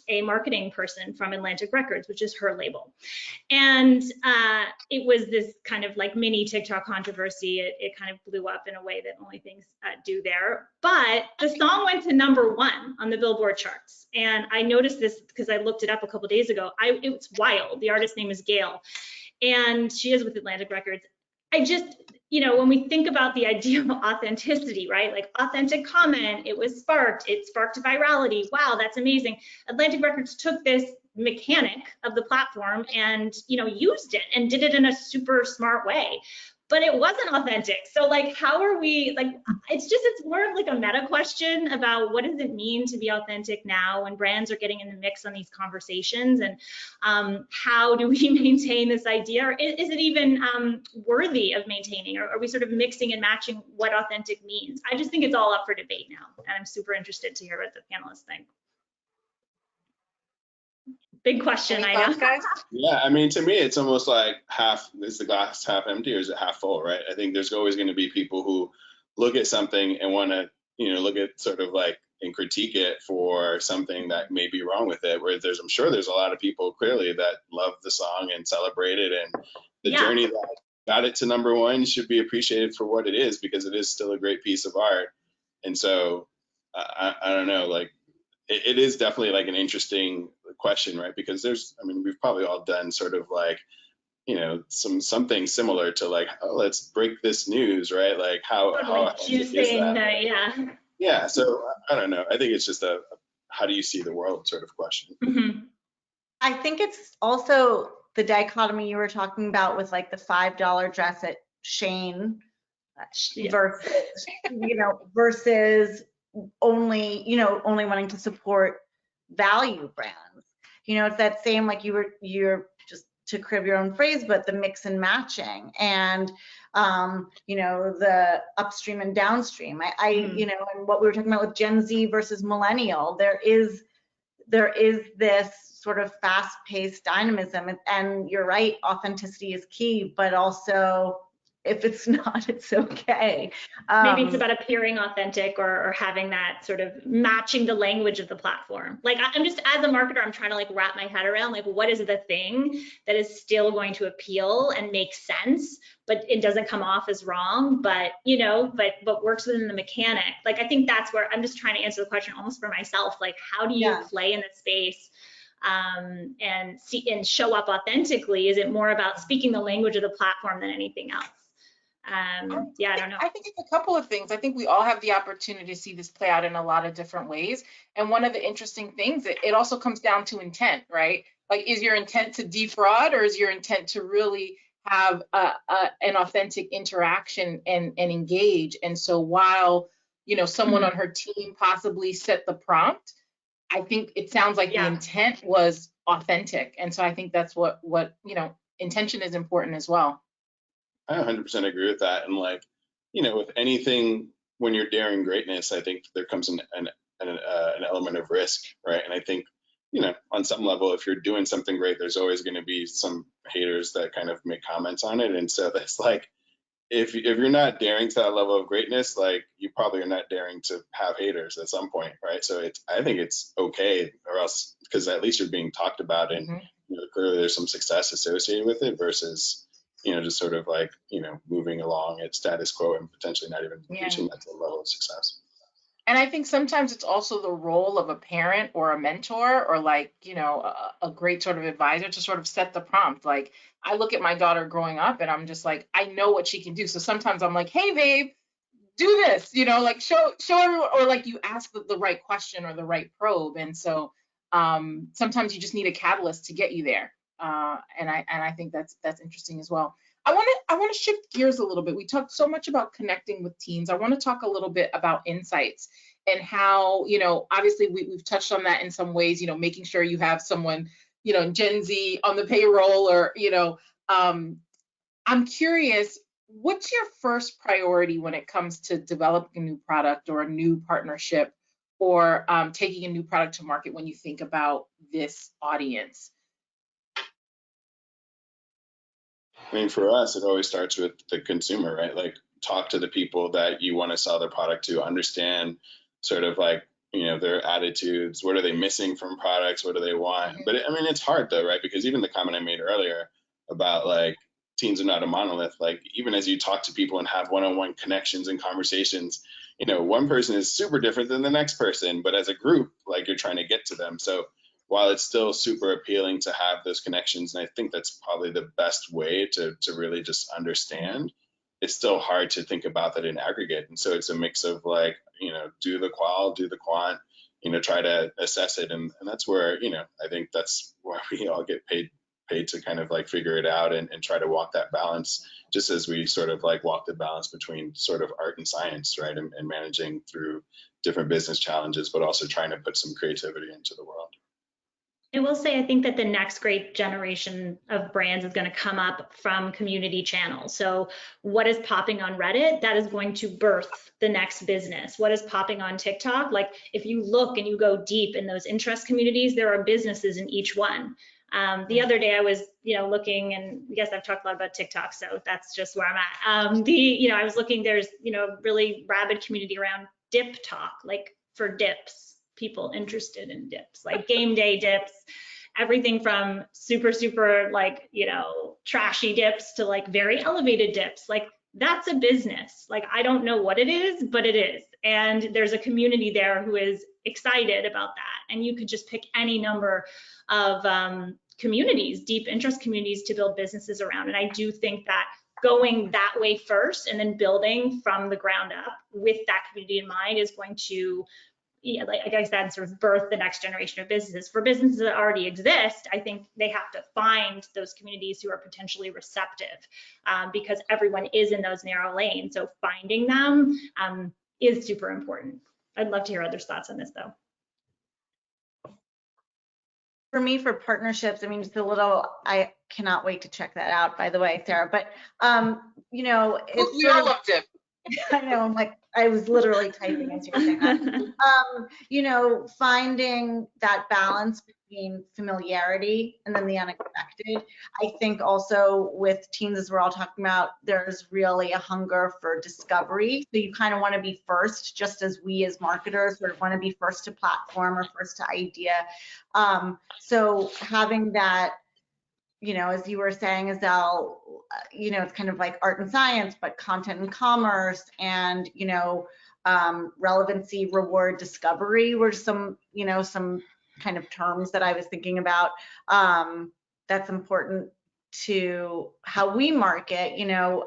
a marketing person from Atlantic Records, which is her label. And it was this kind of like mini TikTok controversy. It kind of blew up in a way that only things do there. But the song went to #1 on the Billboard charts. And I noticed this because I looked it up a couple days ago. It's wild. The artist's name is Gail, and she is with Atlantic Records. I just, when we think about the idea of authenticity, right? Like authentic comment, it sparked virality. Wow, that's amazing. Atlantic Records took this mechanic of the platform and, used it and did it in a super smart way. But it wasn't authentic. So like, how are we, like, it's more of like a meta question about what does it mean to be authentic now when brands are getting in the mix on these conversations, and how do we maintain this idea? Or is it even worthy of maintaining? Or are we sort of mixing and matching what authentic means? I just think it's all up for debate now. And I'm super interested to hear what the panelists think. Big question, I know. Guys? Yeah, I mean, to me, it's almost like is the glass half empty or is it half full, right? I think there's always going to be people who look at something and want to, look at sort of like and critique it for something that may be wrong with it. Where I'm sure there's a lot of people clearly that love the song and celebrate it, and the journey that got it to #1 should be appreciated for what it is, because it is still a great piece of art. And so, I don't know, like it is definitely like an interesting question, right? Because I mean, we've probably all done sort of like, you know, something similar to like, oh, let's break this news, right? Like how Totally authentic is juicing that? the, yeah. Yeah, so I don't know. I think it's just a how do you see the world sort of question. Mm-hmm. I think it's also the dichotomy you were talking about with like the $5 dress at Shane Yeah. versus, versus only wanting to support value brands. It's that same, like you're just to crib your own phrase, but the mix and matching and, the upstream and downstream. And what we were talking about with Gen Z versus millennial, there is this sort of fast-paced dynamism, and you're right, authenticity is key, but also if it's not, it's okay. Maybe it's about appearing authentic or having that sort of matching the language of the platform. Like I'm just, as a marketer, I'm trying to like wrap my head around like what is the thing that is still going to appeal and make sense, but it doesn't come off as wrong, but but works within the mechanic. Like I think that's where I'm just trying to answer the question almost for myself. Like how do you play in the space and show up authentically? Is it more about speaking the language of the platform than anything else? I don't know. I think it's a couple of things. I think we all have the opportunity to see this play out in a lot of different ways. And one of the interesting things, it also comes down to intent, right? Like, is your intent to defraud, or is your intent to really have an authentic interaction and engage? And so while, someone on her team possibly set the prompt, I think it sounds like the intent was authentic. And so I think that's what intention is important as well. I 100% agree with that. And like, with anything, when you're daring greatness, I think there comes an element of risk, right? And I think, on some level, if you're doing something great, there's always going to be some haters that kind of make comments on it. And so that's like, if you're not daring to that level of greatness, like you probably are not daring to have haters at some point, right? So I think it's okay, or else, because at least you're being talked about, and clearly there's some success associated with it versus just sort of like, moving along at status quo and potentially not even reaching that level of success. And I think sometimes it's also the role of a parent or a mentor or like, a great sort of advisor to sort of set the prompt. Like I look at my daughter growing up and I'm just like, I know what she can do. So sometimes I'm like, hey, babe, do this, like show everyone, or like you ask the right question or the right probe. And so sometimes you just need a catalyst to get you there. And I think that's interesting as well. I want to shift gears a little bit. We talked so much about connecting with teens. I want to talk a little bit about insights and how, obviously we've touched on that in some ways, making sure you have someone, Gen Z on the payroll, or, I'm curious, what's your first priority when it comes to developing a new product or a new partnership, or taking a new product to market when you think about this audience? I mean, for us, it always starts with the consumer, right? Like talk to the people that you want to sell their product to, understand sort of like, their attitudes. What are they missing from products? What do they want? But I mean, it's hard though, right? Because even the comment I made earlier about like teens are not a monolith. Like even as you talk to people and have one-on-one connections and conversations, one person is super different than the next person, but as a group, like you're trying to get to them. So while it's still super appealing to have those connections, and I think that's probably the best way to really just understand, it's still hard to think about that in aggregate. And so it's a mix of like, do the qual, do the quant, try to assess it. And that's where, I think that's why we all get paid to kind of like figure it out and try to walk that balance, just as we sort of like walk the balance between sort of art and science, right? And managing through different business challenges, but also trying to put some creativity into the world. I will say, I think that the next great generation of brands is going to come up from community channels. So what is popping on Reddit, that is going to birth the next business. What is popping on TikTok? Like if you look and you go deep in those interest communities, there are businesses in each one. The other day I was, looking, and yes, I've talked a lot about TikTok, so that's just where I'm at. I was looking, there's, really rabid community around dip talk, like for dips. People interested in dips, like game day dips, everything from super like, trashy dips to like very elevated dips. Like that's a business. Like, I don't know what it is, but it is. And there's a community there who is excited about that. And you could just pick any number of communities, deep interest communities, to build businesses around. And I do think that going that way first and then building from the ground up with that community in mind is going to, yeah, like I said, sort of birth the next generation of businesses. For businesses that already exist, I think they have to find those communities who are potentially receptive, because everyone is in those narrow lanes. So finding them is super important. I'd love to hear others' thoughts on this, though. For me, for partnerships, I mean, just a little, I cannot wait to check that out, by the way, Sarah. But, you know, it's we all loved it. I know, I'm like, I was literally typing as you were saying that. You know, finding that balance between familiarity and then the unexpected. I think also with teens, as we're all talking about, there's really a hunger for discovery. So you kind of want to be first, just as we as marketers sort of want to be first to platform or first to idea. So having that, you know, as you were saying, Azelle, you know, it's kind of like art and science, but content and commerce, and, you know, relevancy, reward, discovery were some, you know, some kind of terms that I was thinking about. That's important to how we market, you know,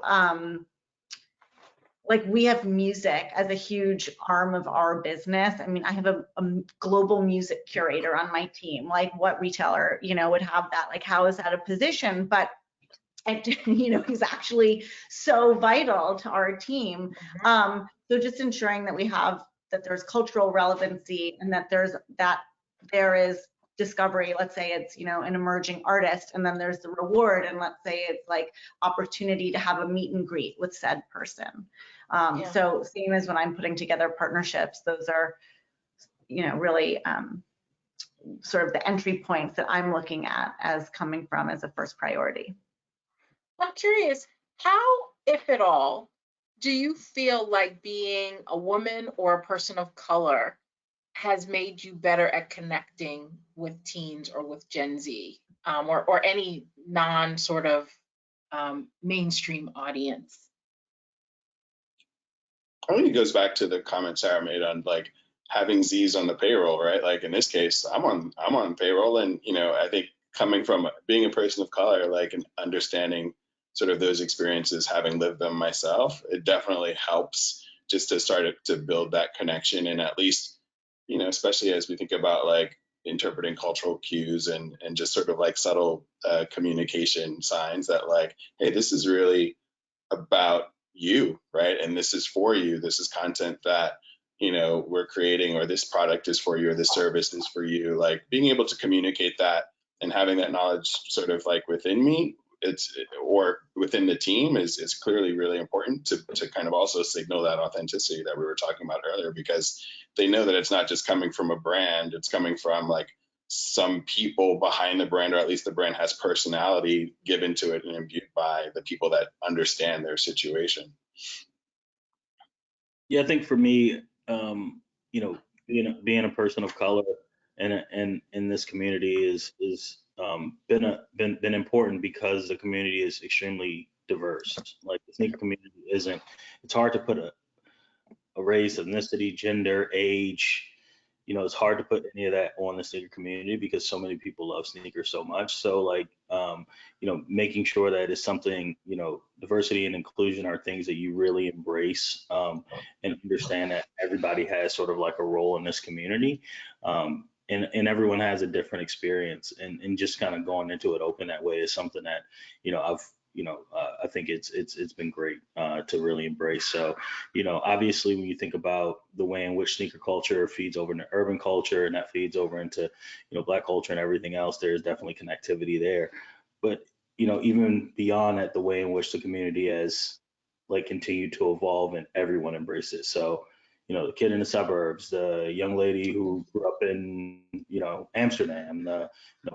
like we have music as a huge arm of our business. I mean, I have a global music curator on my team. Like, what retailer, you know, would have that? Like, how is that a position? But, you know, he's actually so vital to our team. So just ensuring that we have, that there's cultural relevancy and that there is discovery. Let's say it's, you know, an emerging artist, and then there's the reward, and let's say it's like opportunity to have a meet and greet with said person. So same as when I'm putting together partnerships, those are, you know, really sort of the entry points that I'm looking at as coming from as a first priority. I'm curious, how, if at all, do you feel like being a woman or a person of color has made you better at connecting with teens or with Gen Z, or any non sort of mainstream audience? I think it goes back to the comment Sarah made on like having Z's on the payroll, right? Like in this case, I'm on payroll, and you know, I think coming from being a person of color, like, and understanding sort of those experiences, having lived them myself, it definitely helps just to start to build that connection, and at least, you know, especially as we think about like interpreting cultural cues and just sort of like subtle communication signs that like, hey, this is really about you, right? And this is for you. This is content that, you know, we're creating, or this product is for you, or this service is for you. Like being able to communicate that and having that knowledge sort of like within me, or within the team is clearly really important to kind of also signal that authenticity that we were talking about earlier, because they know that it's not just coming from a brand, it's coming from like some people behind the brand, or at least the brand has personality given to it and imbued by the people that understand their situation. Yeah, I think for me, you know, being a person of color and in this community is been important, because the community is extremely diverse. Like the sneaker community isn't. It's hard to put a race, ethnicity, gender, age. You know, it's hard to put any of that on the sneaker community because so many people love sneakers so much. So like, you know, making sure that it's something, you know, diversity and inclusion are things that you really embrace, and understand that everybody has sort of like a role in this community. And everyone has a different experience, and just kind of going into it open that way is something that, you know, I think it's been great to really embrace. So, you know, obviously when you think about the way in which sneaker culture feeds over into urban culture, and that feeds over into, you know, Black culture and everything else, there's definitely connectivity there. But, you know, even beyond that, the way in which the community has like continued to evolve and everyone embraces. So, you know, the kid in the suburbs, the young lady who grew up in, you know, Amsterdam, the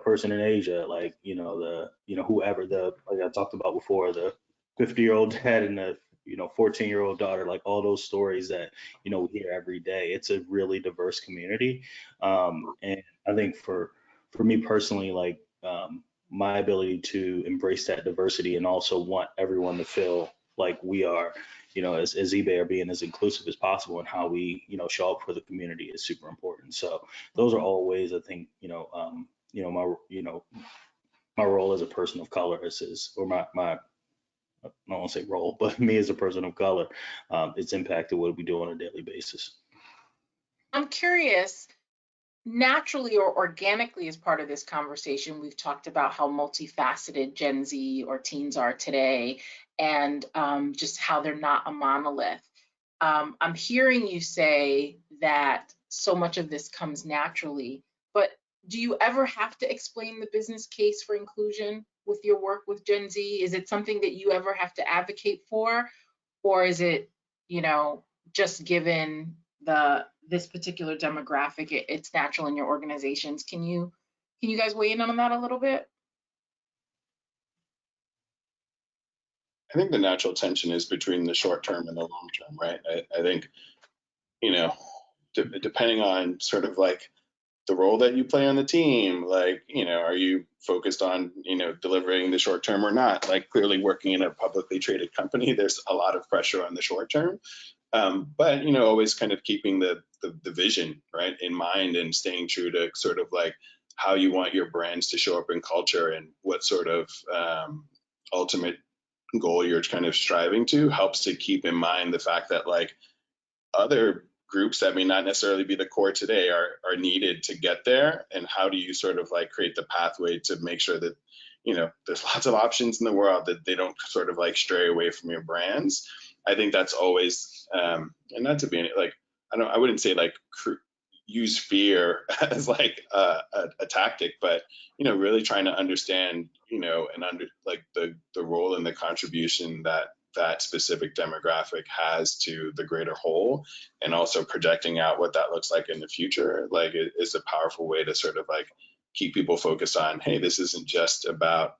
person in Asia, like, you know, whoever, like I talked about before, the 50-year-old dad and the, you know, 14-year-old daughter, like all those stories that, you know, we hear every day. It's a really diverse community. And I think for me personally, like my ability to embrace that diversity and also want everyone to feel like we are, as eBay are being as inclusive as possible, and how we, show up for the community is super important. So those are all ways I think, my role as a person of color or my I don't want to say role, but me as a person of color, it's impacted what we do on a daily basis. I'm curious, naturally or organically, as part of this conversation, we've talked about how multifaceted Gen Z or teens are today, and just how they're not a monolith. I'm hearing you say that so much of this comes naturally, but do you ever have to explain the business case for inclusion with your work with Gen Z? Is it something that you ever have to advocate for, or is it, just given this particular demographic, it's natural in your organizations? Can you guys weigh in on that a little bit? I think the natural tension is between the short term and the long term, right? I think, depending on sort of like the role that you play on the team, like, are you focused on, delivering the short term or not? Like, clearly working in a publicly traded company, there's a lot of pressure on the short term. But, always kind of keeping the vision, right, in mind, and staying true to sort of like how you want your brands to show up in culture, and what sort of ultimate goal you're kind of striving to, helps to keep in mind the fact that like other groups that may not necessarily be the core today are needed to get there. And how do you sort of like create the pathway to make sure that, there's lots of options in the world, that they don't sort of like stray away from your brands. I think that's always, and not to be like, I wouldn't say like use fear as like a tactic, but, really trying to understand, and like the role and the contribution that specific demographic has to the greater whole, and also projecting out what that looks like in the future, like, it is a powerful way to sort of like keep people focused on, hey, this isn't just about,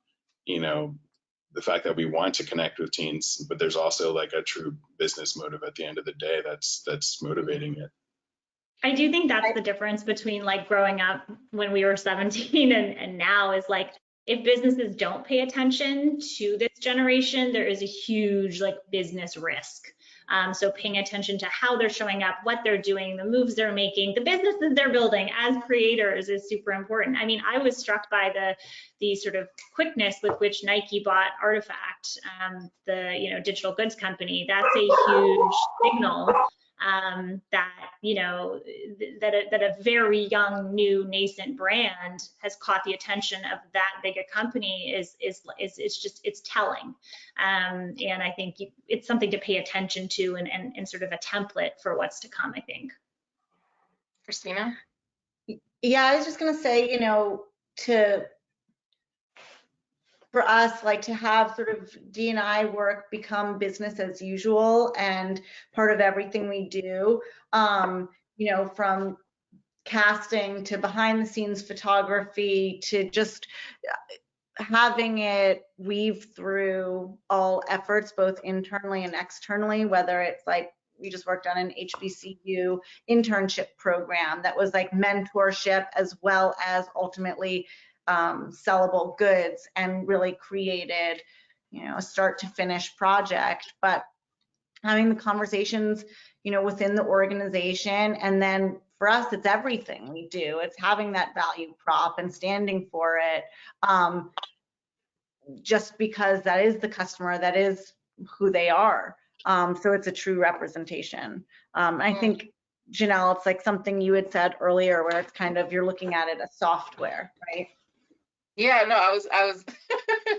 the fact that we want to connect with teens, but there's also like a true business motive at the end of the day that's motivating it. I do think that's the difference between like growing up when we were 17 and now, is like, if businesses don't pay attention to this generation, there is a huge like business risk. So paying attention to how they're showing up, what they're doing, the moves they're making, the businesses they're building as creators is super important. I mean, I was struck by the sort of quickness with which Nike bought Artifact, the digital goods company. That's a huge signal that that a very young, new, nascent brand has caught the attention of that big a company is it's telling, and I think it's something to pay attention to, and sort of a template for what's to come, I think. Christina? Yeah, I was just gonna say, for us, like, to have sort of D&I work become business as usual and part of everything we do, from casting to behind the scenes photography to just having it weave through all efforts, both internally and externally, whether it's like, we just worked on an HBCU internship program that was like mentorship as well as ultimately sellable goods, and really created, a start to finish project. But having the conversations, within the organization, and then for us, it's everything we do. It's having that value prop and standing for it, just because that is the customer, that is who they are. So it's a true representation. I think, Janelle, it's like something you had said earlier, where it's kind of, you're looking at it as software, right? Yeah, no, I was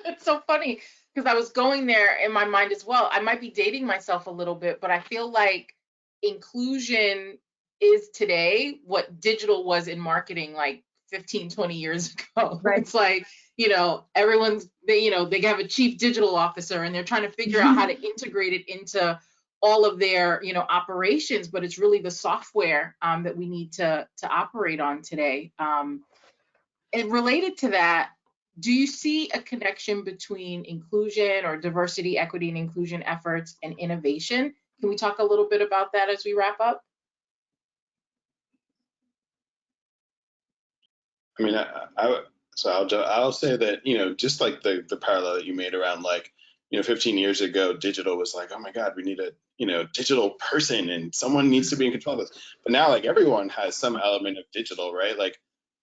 it's so funny because I was going there in my mind as well. I might be dating myself a little bit, but I feel like inclusion is today what digital was in marketing like 15, 20 years ago. Right. It's like, everyone's, they have a chief digital officer, and they're trying to figure out how to integrate it into all of their, operations, but it's really the software that we need to operate on today. And related to that, do you see a connection between inclusion or diversity, equity, and inclusion efforts and innovation? Can we talk a little bit about that as we wrap up? I mean, I'll say that, just like the parallel that you made around like, 15 years ago, digital was like, oh my God, we need a, digital person and someone needs to be in control of this. But now like everyone has some element of digital, right? Like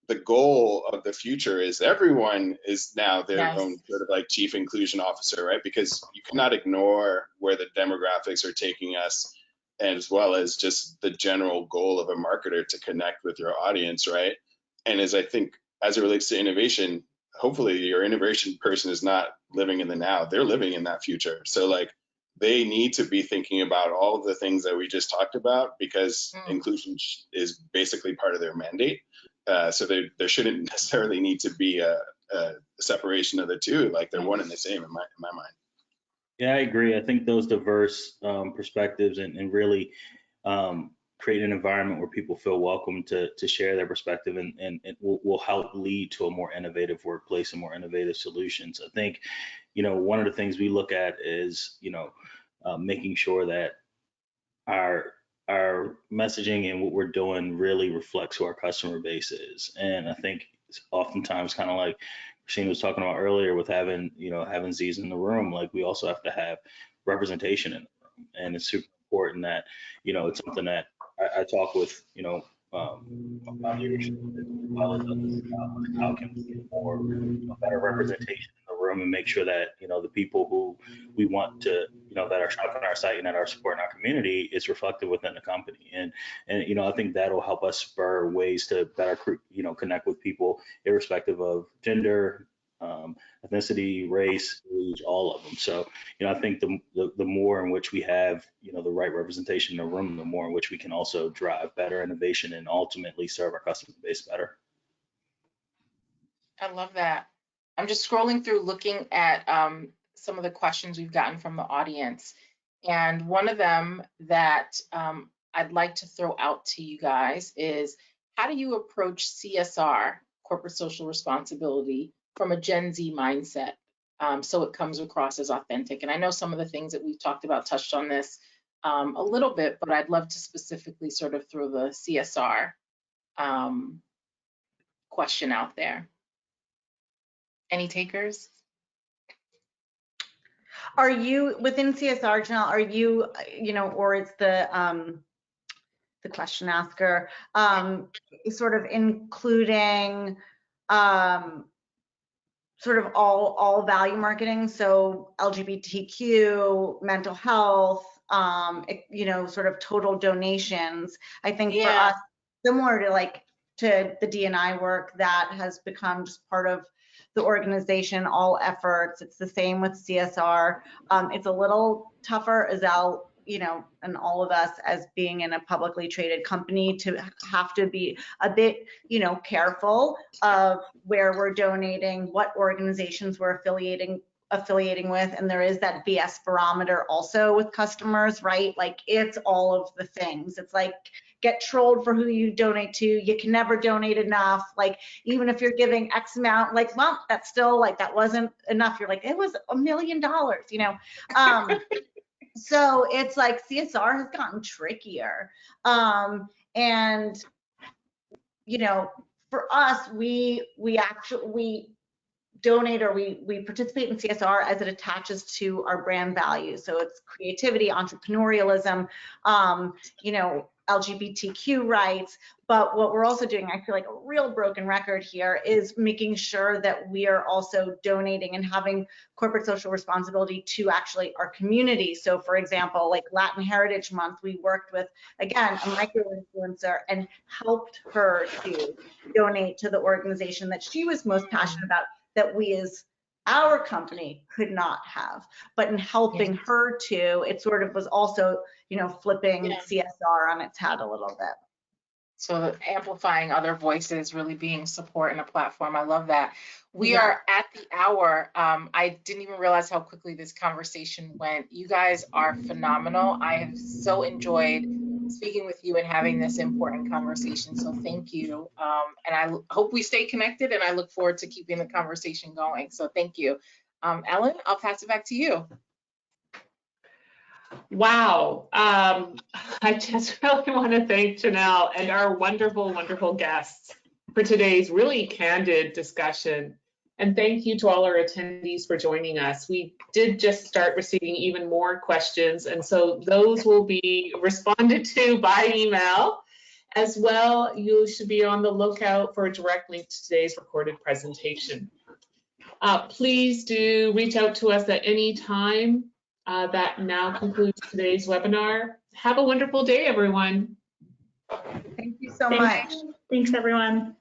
the goal of the future is everyone is now their own sort of like chief inclusion officer, right? Because you cannot ignore where the demographics are taking us, as well as just the general goal of a marketer to connect with your audience, right? And I think as it relates to innovation, hopefully your innovation person is not living in the now, they're living in that future. So like they need to be thinking about all of the things that we just talked about, because inclusion is basically part of their mandate. So there shouldn't necessarily need to be a separation of the two. Like they're one and the same in my mind. Yeah, I agree. I think those diverse perspectives and really create an environment where people feel welcome to share their perspective and it will help lead to a more innovative workplace and more innovative solutions. I think, one of the things we look at is, making sure that our messaging and what we're doing really reflects who our customer base is. And I think it's oftentimes kind of like Christine was talking about earlier with having Z's in the room, like we also have to have representation in the room. And it's super important that, it's something that I talk with, my leadership as well as others about, like how can we get more better representation in the room and make sure that the people who we want to that are shopping our site and that are supporting our community is reflected within the company. And I think that'll help us spur ways to better connect with people irrespective of gender, ethnicity, race, age, all of them. So, I think the more in which we have, the right representation in the room, the more in which we can also drive better innovation and ultimately serve our customer base better. I love that. I'm just scrolling through looking at some of the questions we've gotten from the audience. And one of them that I'd like to throw out to you guys is, how do you approach CSR, corporate social responsibility, from a Gen Z mindset so it comes across as authentic? And I know some of the things that we've talked about touched on this a little bit, but I'd love to specifically sort of throw the CSR question out there. Any takers? Are you within CSR, Janelle? Are you, or it's the question asker, sort of including sort of all value marketing, so LGBTQ, mental health, sort of total donations. I think for us, similar to the D&I work that has become just part of the organization, all efforts. It's the same with CSR. It's a little tougher, as Al, and all of us as being in a publicly traded company, to have to be a bit, careful of where we're donating, what organizations we're affiliating with. And there is that BS barometer also with customers, right? Like it's all of the things. It's like, get trolled for who you donate to. You can never donate enough. Like, even if you're giving X amount, like, well, that's still like, that wasn't enough. You're like, it was $1 million, So it's like CSR has gotten trickier. And, for us, we donate, or we participate in CSR as it attaches to our brand values. So it's creativity, entrepreneurialism, LGBTQ rights. But what we're also doing, I feel like a real broken record here, is making sure that we are also donating and having corporate social responsibility to actually our community. So for example, like Latin Heritage Month, we worked with, again, a micro influencer and helped her to donate to the organization that she was most passionate about, that we as our company could not have. But in helping her to, it sort of was also, flipping CSR on its head a little bit. So amplifying other voices, really being support in a platform. I love that. We are at the hour. I didn't even realize how quickly this conversation went. You guys are phenomenal. I have so enjoyed speaking with you and having this important conversation. So thank you. And I hope we stay connected, and I look forward to keeping the conversation going. So thank you. Ellen, I'll pass it back to you. Wow. I just really want to thank Janelle and our wonderful, wonderful guests for today's really candid discussion And thank you to all our attendees for joining us. We did just start receiving even more questions, and so those will be responded to by email. As well, you should be on the lookout for a direct link to today's recorded presentation. Please do reach out to us at any time. That now concludes today's webinar. Have a wonderful day, everyone. Thank you so much. Thanks, everyone.